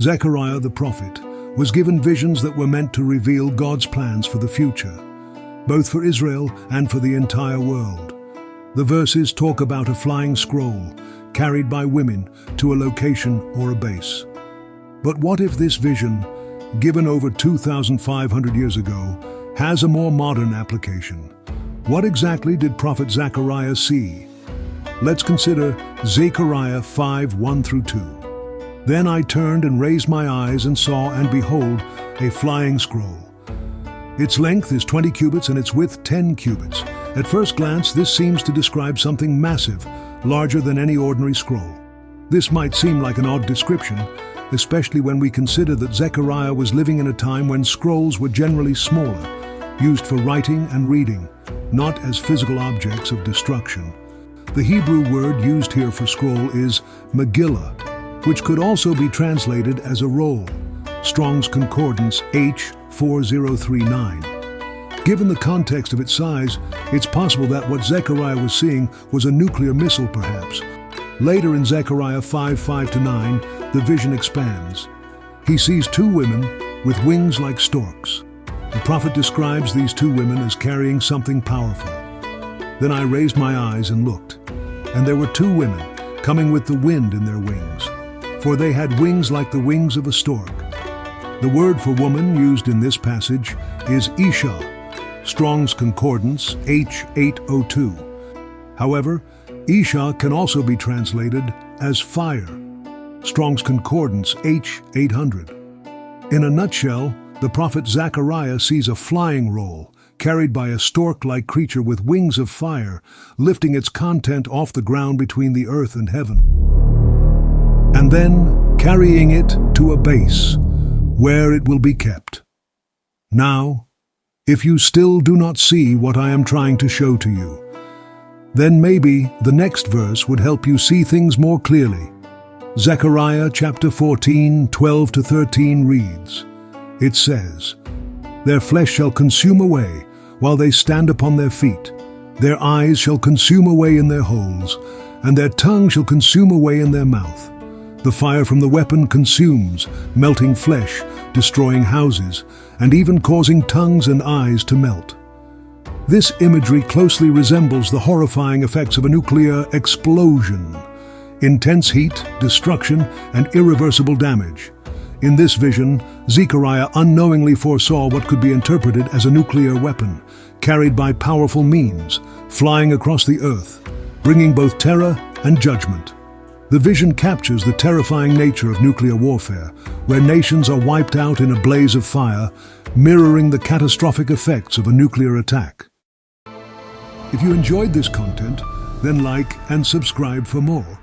Zechariah the prophet was given visions that were meant to reveal God's plans for the future, both for Israel and for the entire world. The verses talk about a flying scroll carried by women to a location or a base. But what if this vision, given over 2,500 years ago, has a more modern application? What exactly did Prophet Zechariah see? Let's consider Zechariah 5:1-2. Then I turned and raised my eyes and saw, and behold, a flying scroll. Its length is 20 cubits and its width 10 cubits. At first glance, this seems to describe something massive, larger than any ordinary scroll. This might seem like an odd description, especially when we consider that Zechariah was living in a time when scrolls were generally smaller, used for writing and reading, not as physical objects of destruction. The Hebrew word used here for scroll is Megillah, which could also be translated as a roll, Strong's Concordance H4039. Given the context of its size, it's possible that what Zechariah was seeing was a nuclear missile perhaps. Later in Zechariah 5:5-9, the vision expands. He sees two women with wings like storks. The prophet describes these two women as carrying something powerful. Then I raised my eyes and looked, and there were two women coming with the wind in their wings, for they had wings like the wings of a stork. The word for woman used in this passage is Isha, Strong's Concordance H802. However, Isha can also be translated as fire, Strong's Concordance H800. In a nutshell, the prophet Zechariah sees a flying roll carried by a stork-like creature with wings of fire, lifting its content off the ground between the earth and heaven, and then carrying it to a base, where it will be kept. Now, if you still do not see what I am trying to show to you, then maybe the next verse would help you see things more clearly. Zechariah chapter 14:12-13 reads, it says, "Their flesh shall consume away while they stand upon their feet. Their eyes shall consume away in their holes, and their tongue shall consume away in their mouth. The fire from the weapon consumes, melting flesh, destroying houses, and even causing tongues and eyes to melt." This imagery closely resembles the horrifying effects of a nuclear explosion: intense heat, destruction, and irreversible damage. In this vision, Zechariah unknowingly foresaw what could be interpreted as a nuclear weapon, carried by powerful means, flying across the earth, bringing both terror and judgment. The vision captures the terrifying nature of nuclear warfare, where nations are wiped out in a blaze of fire, mirroring the catastrophic effects of a nuclear attack. If you enjoyed this content, then like and subscribe for more.